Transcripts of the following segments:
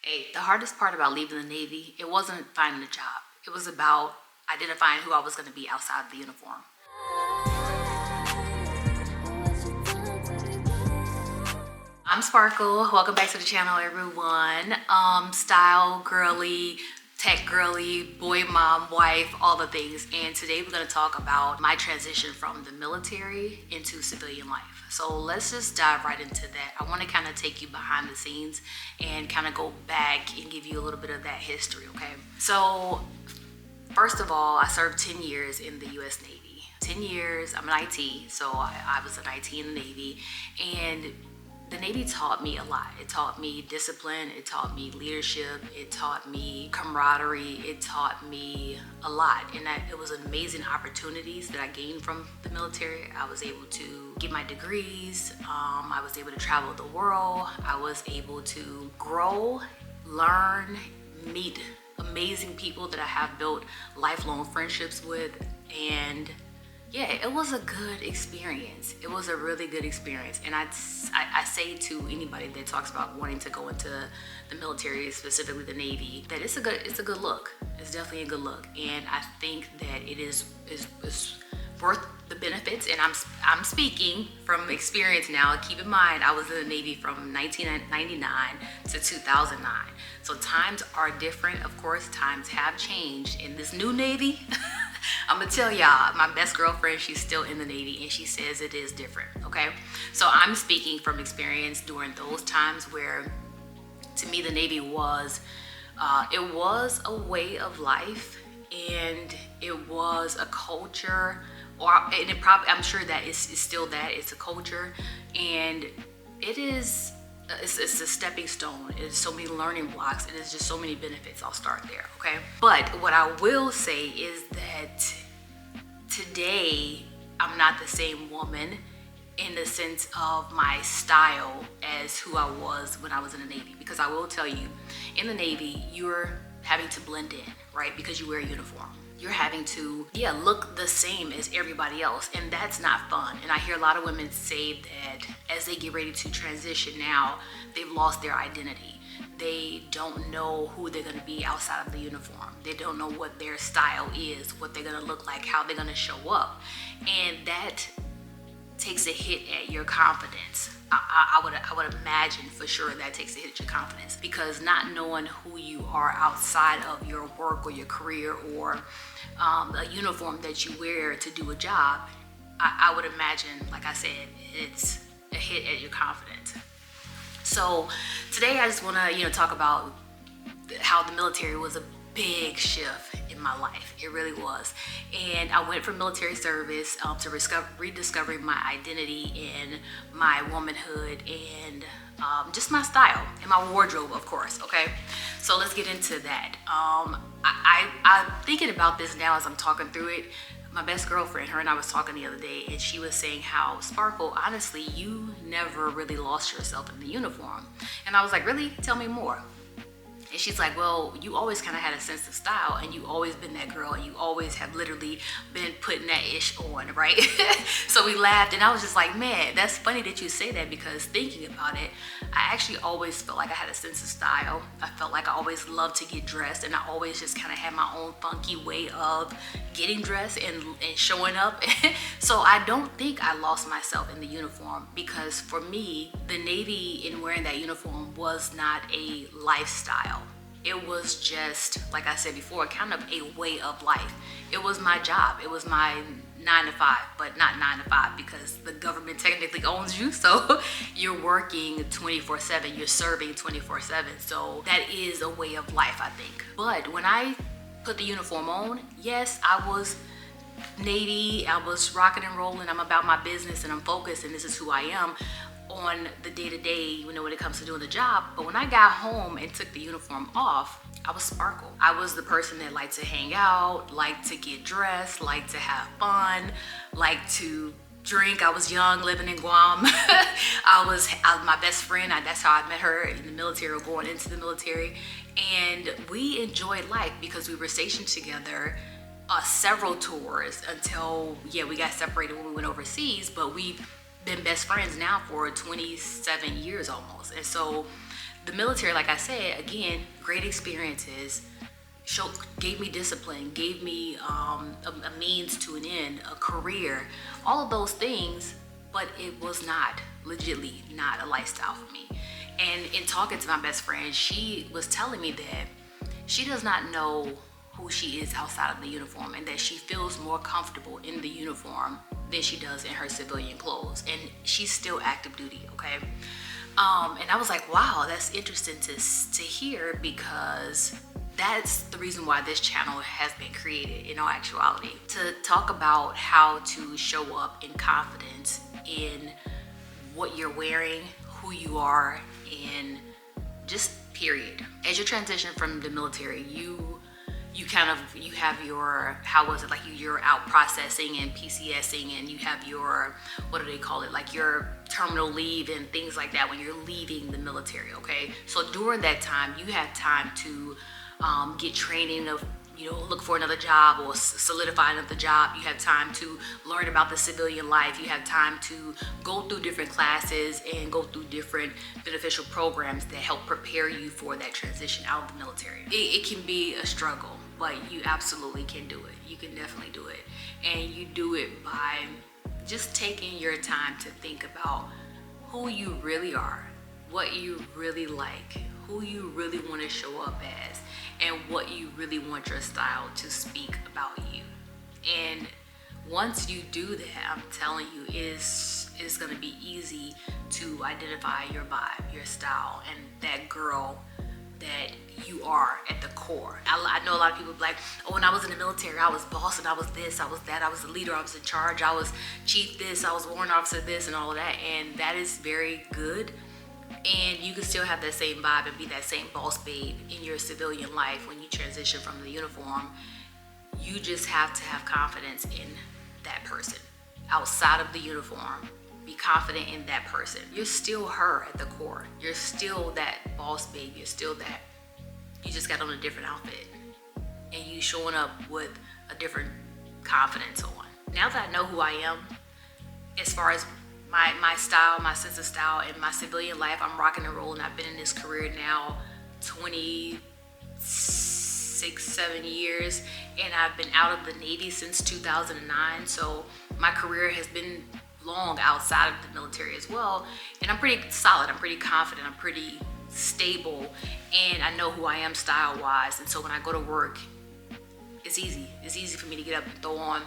Hey, the hardest part about leaving the Navy, it wasn't finding a job. It was about identifying who I was going to be outside of the uniform. I'm Sparkle. Welcome back to the channel, everyone. Style girly, tech girly, boy, mom, wife, all the things. And today we're going to talk about my transition from the military into civilian life. So let's just dive right into that. I want to kind of take you behind the scenes and kind of go back and give you a little bit of that history, okay? So first of all, I served 10 years in the U.S. Navy. 10 years, I'm an IT, so I was an IT in the Navy. And the Navy taught me a lot. It taught me discipline, it taught me leadership, it taught me camaraderie, it taught me a lot. And it was amazing opportunities that I gained from the military. I was able to get my degrees, I was able to travel the world, I was able to grow, learn, meet amazing people that I have built lifelong friendships with, and yeah, it was a good experience. It was a really good experience. And I say to anybody that talks about wanting to go into the military, specifically the Navy, that it's a good look. It's definitely a good look. And I think that it is worth the benefits. And I'm speaking from experience now. Keep in mind, I was in the Navy from 1999 to 2009. So times are different. Of course, times have changed. In this new Navy, I'm gonna tell y'all, my best girlfriend, she's still in the Navy and she says it is different, okay? So I'm speaking from experience during those times where, to me, the Navy was, it was a way of life, and it was a culture, and it probably, I'm sure that it's still that, it's a culture, and it is, it's a stepping stone. It's so many learning blocks, and it's just so many benefits. I'll start there, okay? But what I will say is that today I'm not the same woman in the sense of my style as who I was when I was in the Navy. Because I will tell you, in the Navy, you're having to blend in, right? Because you wear a uniform. You're having to, look the same as everybody else, and that's not fun. And I hear a lot of women say that as they get ready to transition now, they've lost their identity. They don't know who they're gonna be outside of the uniform. They don't know what their style is, what they're gonna look like, how they're gonna show up. And that takes a hit at your confidence. I would imagine for sure that takes a hit at your confidence, because not knowing who you are outside of your work or your career or a uniform that you wear to do a job, I would imagine, like I said, it's a hit at your confidence. So today I just want to talk about how the military was a big shift in my life. It really was. And I went from military service to rediscovering my identity and my womanhood and just my style and my wardrobe, of course, okay? So let's get into that. I'm thinking about this now as I'm talking through it. My best girlfriend, her and I was talking the other day, and she was saying how, Sparkle, honestly, you never really lost yourself in the uniform. And I was like, really? Tell me more. And she's like, well, you always kind of had a sense of style, and you always been that girl, and you always have literally been putting that ish on, right? So we laughed, and I was just like, man, that's funny that you say that, because thinking about it, I actually always felt like I had a sense of style. I felt like I always loved to get dressed, and I always just kind of had my own funky way of getting dressed and showing up. So I don't think I lost myself in the uniform, because for me, the Navy and wearing that uniform was not a lifestyle. It was just, like I said before, kind of a way of life. It was my job. It was my 9 to 5, but not 9 to 5 because the government technically owns you. So you're working 24/7, you're serving 24/7. So that is a way of life, I think. But when I put the uniform on, yes, I was Navy, I was rocking and rolling. I'm about my business and I'm focused, and this is who I am on the day-to-day, when it comes to doing the job. But when I got home and took the uniform off, I was Sparkle. I was the person that liked to hang out, liked to get dressed, liked to have fun, liked to drink. I was young, living in Guam. I was my best friend. That's how I met her in the military, or going into the military. And we enjoyed life because we were stationed together several tours until, we got separated when we went overseas, but we've been best friends now for 27 years almost. And so The military, like I said, again, great experiences, gave me discipline, gave me a means to an end, a career, all of those things, but it was not, legitimately not a lifestyle for me. And in talking to my best friend, she was telling me that she does not know who she is outside of the uniform, and that she feels more comfortable in the uniform than she does in her civilian clothes. And she's still active duty, okay? And I was like, wow, that's interesting to hear, because that's the reason why this channel has been created in all actuality, to talk about how to show up in confidence in what you're wearing, who you are, and just period. As you transition from the military, you have your, how was it, like you're out processing and PCSing, and you have your, what do they call it, like your terminal leave and things like that when you're leaving the military, okay? So during that time, you have time to get training of, look for another job or solidify another job. You have time to learn about the civilian life. You have time to go through different classes and go through different beneficial programs that help prepare you for that transition out of the military. It can be a struggle, but you absolutely can do it. You can definitely do it. And you do it by just taking your time to think about who you really are, what you really like, who you really want to show up as, and what you really want your style to speak about you. And once you do that, I'm telling you, it's going to be easy to identify your vibe, your style, and that girl that you are at the core. I know a lot of people be like, oh, when I was in the military, I was boss and I was this, I was that, I was the leader, I was in charge, I was chief this, I was warrant officer this, and all of that. And that is very good. And you can still have that same vibe and be that same boss babe in your civilian life when you transition from the uniform. You just have to have confidence in that person outside of the uniform. Be confident in that person. You're still her at the core. You're still that boss babe. You're still that. You just got on a different outfit, and you showing up with a different confidence on. Now that I know who I am, as far as my style, my sense of style, and my civilian life, I'm rocking and rolling. I've been in this career now 26, 7 years, and I've been out of the Navy since 2009. So my career has been long outside of the military as well. And I'm pretty solid, I'm pretty confident, I'm pretty stable, and I know who I am style-wise. And so when I go to work, it's easy. It's easy for me to get up and throw on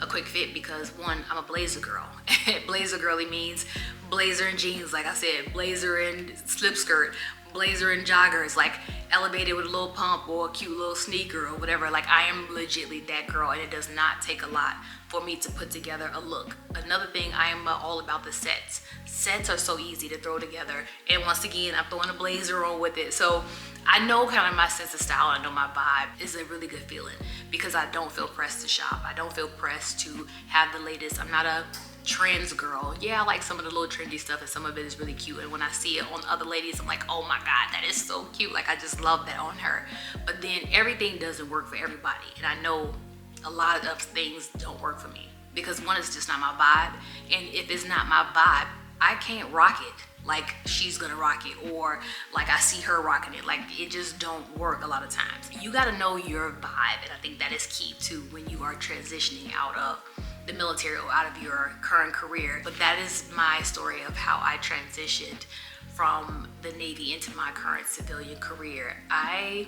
a quick fit, because one, I'm a blazer girl. Blazer girly means blazer and jeans, like I said, blazer and slip skirt, blazer and joggers, like elevated with a little pump or a cute little sneaker or whatever. Like, I am legitly that girl, and it does not take a lot for me to put together a look. Another thing, I am all about the sets. Sets are so easy to throw together, and once again, I'm throwing a blazer on with it. So I know kind of my sense of style. I know my vibe is a really good feeling, because I don't feel pressed to shop. I don't feel pressed to have the latest. I'm not a trends girl. Yeah, I like some of the little trendy stuff, and some of it is really cute, and when I see it on other ladies, I'm like, oh my god, that is so cute. Like, I just love that on her. But then everything doesn't work for everybody, and I know a lot of things don't work for me, because one, is just not my vibe, and if it's not my vibe, I can't rock it like she's gonna rock it, or like I see her rocking it. Like, it just don't work a lot of times. You gotta know your vibe, and I think that is key too when you are transitioning out of the military or out of your current career. But that is my story of how I transitioned from the Navy into my current civilian career. I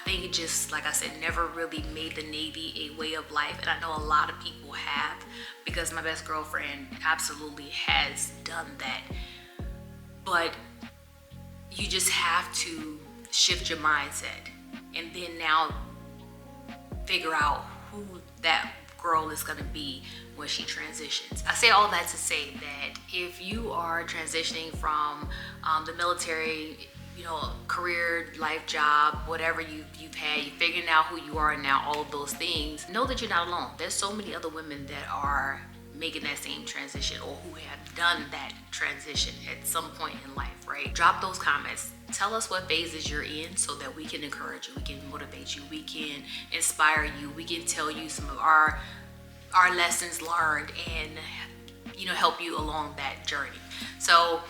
think it just, like I said, never really made the Navy a way of life, and I know a lot of people have, because my best girlfriend absolutely has done that. But you just have to shift your mindset, and then now figure out who that girl is gonna be when she transitions. I say all that to say that if you are transitioning from the military, career, life, job, whatever you've had, you're figuring out who you are now, all of those things, know that you're not alone. There's so many other women that are making that same transition, or who have done that transition at some point in life, right? Drop those comments. Tell us what phases you're in, so that we can encourage you, we can motivate you, we can inspire you, we can tell you some of our lessons learned, and help you along that journey. So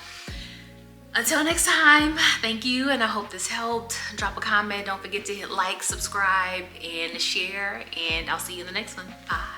Until next time, thank you, and I hope this helped. Drop a comment. Don't forget to hit like, subscribe, and share, and I'll see you in the next one. Bye.